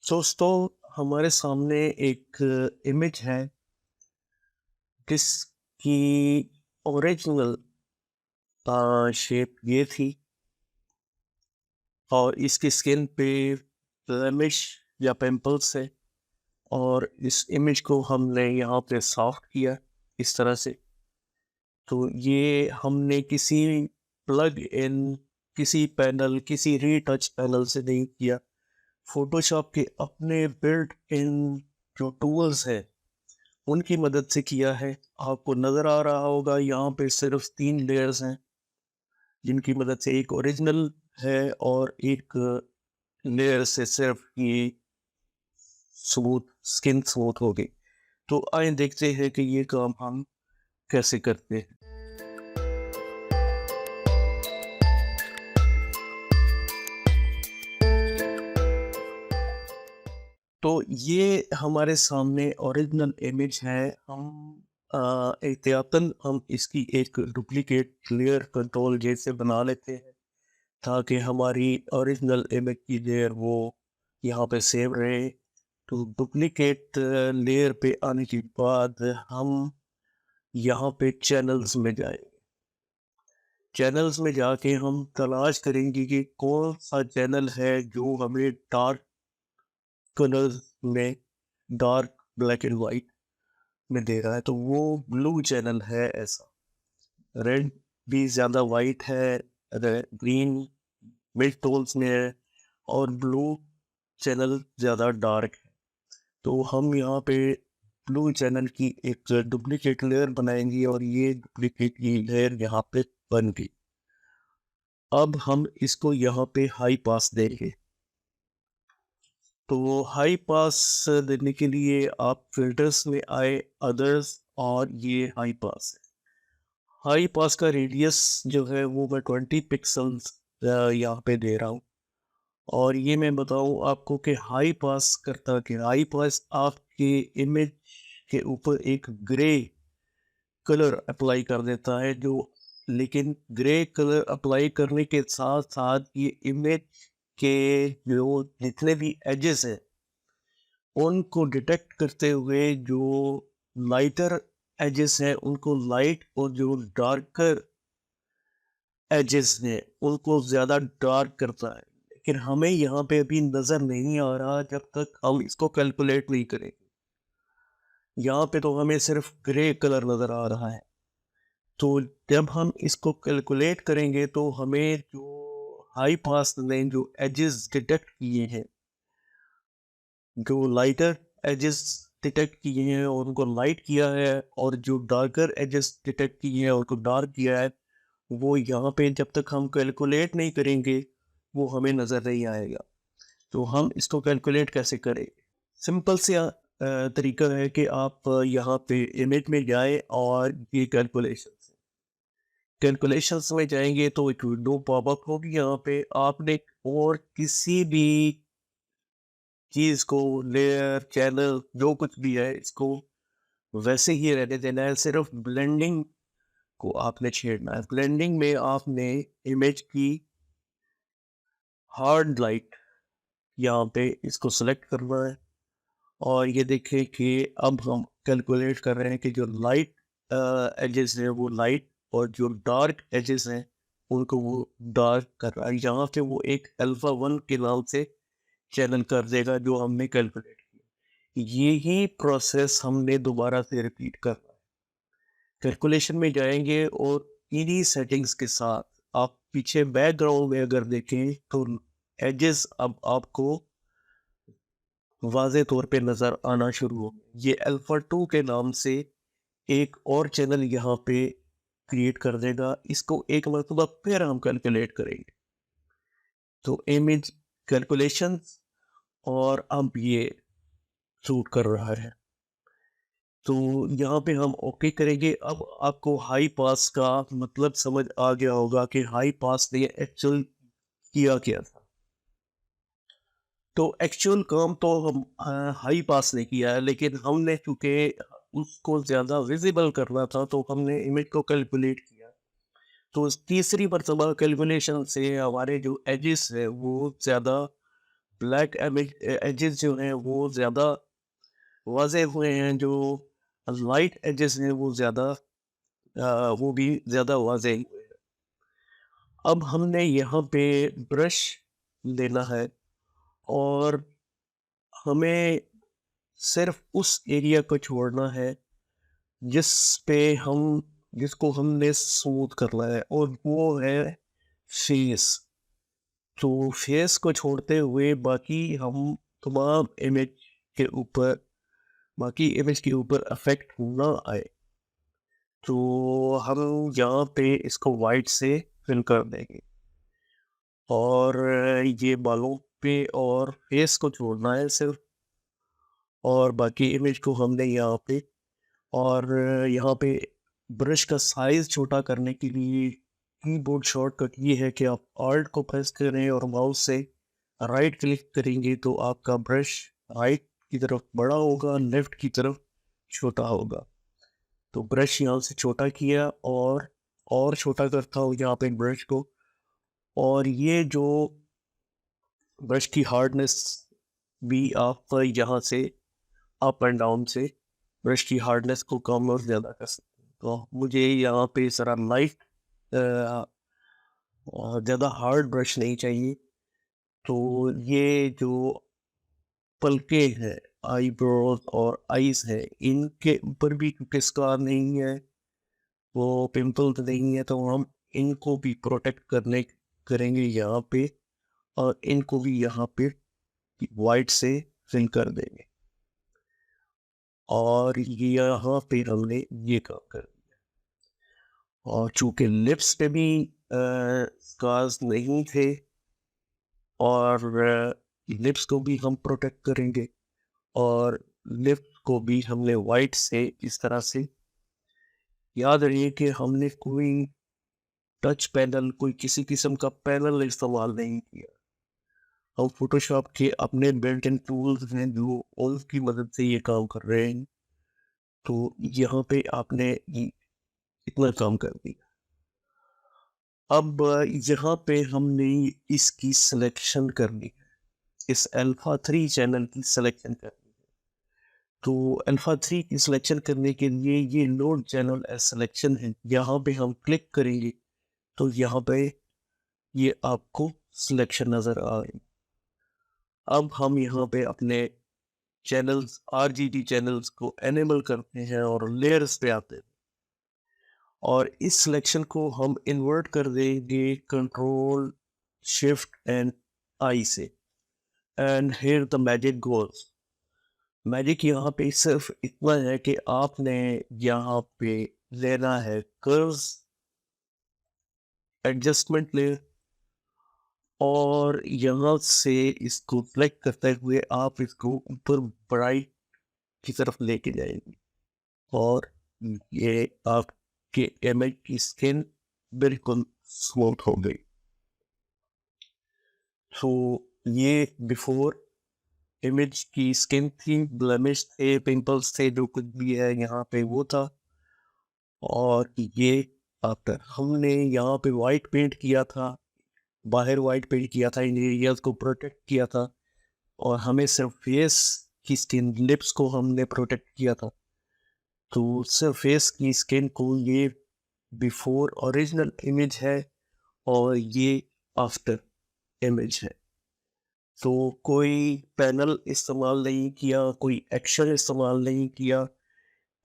दोस्तों, हमारे सामने एक इमेज है जिसकी ओरिजिनल शेप ये थी और इसकी स्किन पे ब्लेमिश या पिंपल्स है। और इस इमेज को हमने यहाँ पे सॉफ्ट किया इस तरह से। तो ये हमने किसी प्लग इन, किसी पैनल, किसी रीटच पैनल से नहीं किया। फोटोशॉप के अपने बिल्ट इन जो टूल्स हैं उनकी मदद से किया है। आपको नज़र आ रहा होगा यहाँ पे सिर्फ 3 लेयर्स हैं, जिनकी मदद से एक ओरिजिनल है और एक लेयर से सिर्फ ये स्मूथ स्किन स्मूथ हो गई। तो आइए देखते हैं कि ये काम हम कैसे करते हैं। तो ये हमारे सामने ओरिजिनल इमेज है। हम एहतियातन हम इसकी एक डुप्लीकेट लेयर कंट्रोल जैसे बना लेते हैं ताकि हमारी ओरिजिनल इमेज की लेयर वो यहाँ पे सेव रहे। तो डुप्लीकेट लेयर पे आने के बाद हम यहाँ पे चैनल्स में जाएंगे। चैनल्स में जाके हम तलाश करेंगे कि कौन सा चैनल है जो हमें डार्क कलर में, डार्क ब्लैक एंड वाइट में दे रहा है। तो वो ब्लू चैनल है। ऐसा रेड भी ज़्यादा वाइट है, ग्रीन मिड टोन्स में है और ब्लू चैनल ज़्यादा डार्क है। तो हम यहाँ पे ब्लू चैनल की एक डुप्लीकेट लेयर बनाएंगे और ये डुप्लीकेट की लेयर यहाँ पे बन गई। अब हम इसको यहाँ पे हाई पास देंगे। तो हाई पास देने के लिए आप फिल्टर्स में आए, अदर्स, और ये हाई पास है। हाई पास का रेडियस जो है वो मैं 20 पिक्सल्स यहाँ पे दे रहा हूँ। और ये मैं बताऊँ आपको कि हाई पास करता कि हाई पास आपके इमेज के ऊपर एक ग्रे कलर अप्लाई कर देता है, जो लेकिन ग्रे कलर अप्लाई करने के साथ साथ ये इमेज के जो जितने भी एजेस हैं उनको डिटेक्ट करते हुए जो लाइटर एजेस हैं उनको लाइट और जो डार्कर एजेस हैं उनको ज़्यादा डार्क करता है। लेकिन हमें यहाँ पे अभी नज़र नहीं आ रहा जब तक हम इसको कैलकुलेट नहीं करेंगे। यहाँ पे तो हमें सिर्फ ग्रे कलर नज़र आ रहा है। तो जब हम इसको कैलकुलेट करेंगे तो हमें जो हाई पास ने जो एजेस डिटेक्ट किए हैं, जो लाइटर एजेस डिटेक्ट किए हैं और उनको लाइट किया है, और जो डार्कर एजेस डिटेक्ट किए हैं और उनको डार्क किया है, वो यहाँ पे जब तक हम कैलकुलेट नहीं करेंगे वो हमें नज़र नहीं आएगा। तो हम इसको कैलकुलेट कैसे करें? सिंपल सा तरीका है कि आप यहाँ पे इमेज में जाएं और ये कैलकुलेशंस में जाएंगे तो एक विंडो पॉपअप होगी। यहाँ पे आपने और किसी भी चीज को, लेयर, चैनल, जो कुछ भी है, इसको वैसे ही रहने देना है। सिर्फ ब्लेंडिंग को आपने छेड़ना है। ब्लेंडिंग में आपने इमेज की हार्ड लाइट यहाँ पे इसको सेलेक्ट करना है। और ये देखें कि अब हम कैलकुलेट कर रहे हैं कि जो लाइट एजेस है वो लाइट और जो डार्क एजेस हैं उनको वो डार्क कर रहा है। यहाँ पे वो एक अल्फा 1 के नाम से चैनल कर देगा जो हमने कैलकुलेट किया। यही प्रोसेस हमने दोबारा से रिपीट करना है। कैलकुलेशन में जाएंगे और इन्हीं सेटिंग्स के साथ आप पीछे बैकग्राउंड में अगर देखें तो एजेस अब आपको वाज़े तौर पे नज़र आना शुरू हो गए। ये अल्फ़ा 2 के नाम से एक और चैनल यहाँ पे क्रिएट कर देगा। इसको एक मरतबा फिर हम कैलकुलेट करेंगे। तो इमेज कैलकुलेशंस, और अब ये शूट कर रहा है। तो यहाँ पे हम ओके करेंगे। अब आपको हाई पास का मतलब समझ आ गया होगा कि हाई पास ने एक्चुअल किया क्या था। तो एक्चुअल काम तो हम हाई पास ने किया है, लेकिन हमने चूंकि उसको ज़्यादा विजिबल करना था तो हमने इमेज को कैलकुलेट किया। तो तीसरी मरतबा कैलकुलेशन से हमारे जो एजेस है वो ज़्यादा ब्लैक एजेस जो हैं वो ज़्यादा वाज़े हुए हैं, जो लाइट एजेस हैं वो ज़्यादा वो भी ज़्यादा वाज़े हुए हैं। अब हमने यहाँ पे ब्रश लेना है और हमें सिर्फ़ उस एरिया को छोड़ना है जिस पे हम जिसको हमने स्मूथ करना है, और वो है फेस। तो फेस को छोड़ते हुए हम तमाम इमेज के ऊपर बाकी इमेज के ऊपर अफेक्ट ना आए, तो हम यहाँ पे इसको वाइट से फिल कर देंगे। और ये बालों पे और फेस को छोड़ना है सिर्फ, और बाकी इमेज को हमने यहाँ पे, और यहाँ पे ब्रश का साइज छोटा करने के लिए कीबोर्ड शॉर्टकट ये है कि आप Alt को प्रेस करें और माउस से राइट क्लिक करेंगे तो आपका ब्रश राइट की तरफ बड़ा होगा, लेफ्ट की तरफ छोटा होगा। तो ब्रश यहाँ से छोटा किया और छोटा करता हूँ यहाँ पे ब्रश को, और ये जो ब्रश की हार्डनेस भी आप यहाँ से अप एंड डाउन से ब्रश की हार्डनेस को कम और ज़्यादा कर सकते हैं। तो मुझे यहाँ पे ज़रा लाइट ज़्यादा हार्ड ब्रश नहीं चाहिए। तो ये जो पलके हैं, आईब्रोज और आईज है, इनके ऊपर भी क्योंकि स्कार नहीं है, वो पिंपल्स नहीं है, तो हम इनको भी प्रोटेक्ट करने करेंगे यहाँ पे, और इनको भी यहाँ पे वाइट से फिल कर देंगे। और ये यहाँ पे हमने ये काम कर दिया। और चूंकि लिप्स पे भी स्कार्स नहीं थे, और लिप्स को भी हम प्रोटेक्ट करेंगे, और लिप्स को भी हमने वाइट से इस तरह से, याद रखिए कि हमने कोई टच पैनल, कोई किसी किस्म का पैनल इस्तेमाल नहीं किया। हम फोटोशॉप के अपने बिल्ट इन टूल्स हैं जो उनकी मदद से ये काम कर रहे हैं। तो यहाँ पे आपने इतना काम कर दिया। अब यहाँ पे हमने इसकी सिलेक्शन करनी है, इस अल्फा 3 चैनल की सिलेक्शन करनी है। तो अल्फा 3 की सिलेक्शन करने के लिए ये लोड चैनल एज सिलेक्शन है, यहाँ पे हम क्लिक करेंगे तो यहाँ पे ये आपको सिलेक्शन नज़र आ रही। अब हम यहाँ पे अपने चैनल्स, RGB चैनल्स को एनेबल करते हैं और लेयर्स पे आते हैं, और इस सिलेक्शन को हम इन्वर्ट कर देंगे कंट्रोल शिफ्ट एंड आई से। And here the magic goals. Magic यहाँ पे सिर्फ इतना है कि आपने यहाँ पे लेना है कर्व्स एडजस्टमेंट लेयर, और यहाँ से इसको सेलेक्ट करते हुए आप इसको ऊपर ब्राइट की तरफ लेके जाएंगे, और ये आपके इमेज की स्किन बिल्कुल स्मूथ हो गई। तो ये बिफोर इमेज की स्किन थी, ब्लेमिश थे, पिंपल्स थे, जो कुछ भी है यहाँ पे वो था। और ये आफ्टर हमने यहाँ पे वाइट पेंट किया था, बाहर वाइट पेंट किया था, इन एरियाज को प्रोटेक्ट किया था, और हमें सिर्फ फेस की स्किन, लिप्स को हमने प्रोटेक्ट किया था। तो सिर्फ फेस की स्किन को ये बिफोर ओरिजिनल इमेज है, और ये आफ्टर इमेज है। तो कोई पैनल इस्तेमाल नहीं किया, कोई एक्शन इस्तेमाल नहीं किया,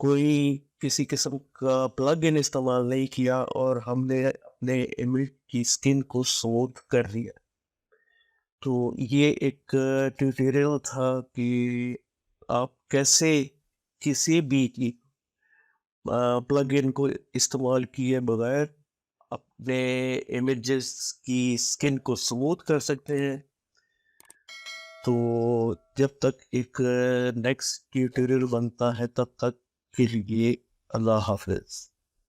कोई किसी किस्म का प्लग इन इस्तेमाल नहीं किया, और हमने अपने इमेज की स्किन को स्मूथ कर दिया। तो ये एक ट्यूटोरियल था कि आप कैसे किसी भी की प्लग इन को इस्तेमाल किए बगैर अपने इमेजेस की स्किन को स्मूथ कर सकते हैं। तो जब तक एक नेक्स्ट ट्यूटोरियल बनता है तब तक के लिए अल्लाह हाफिज।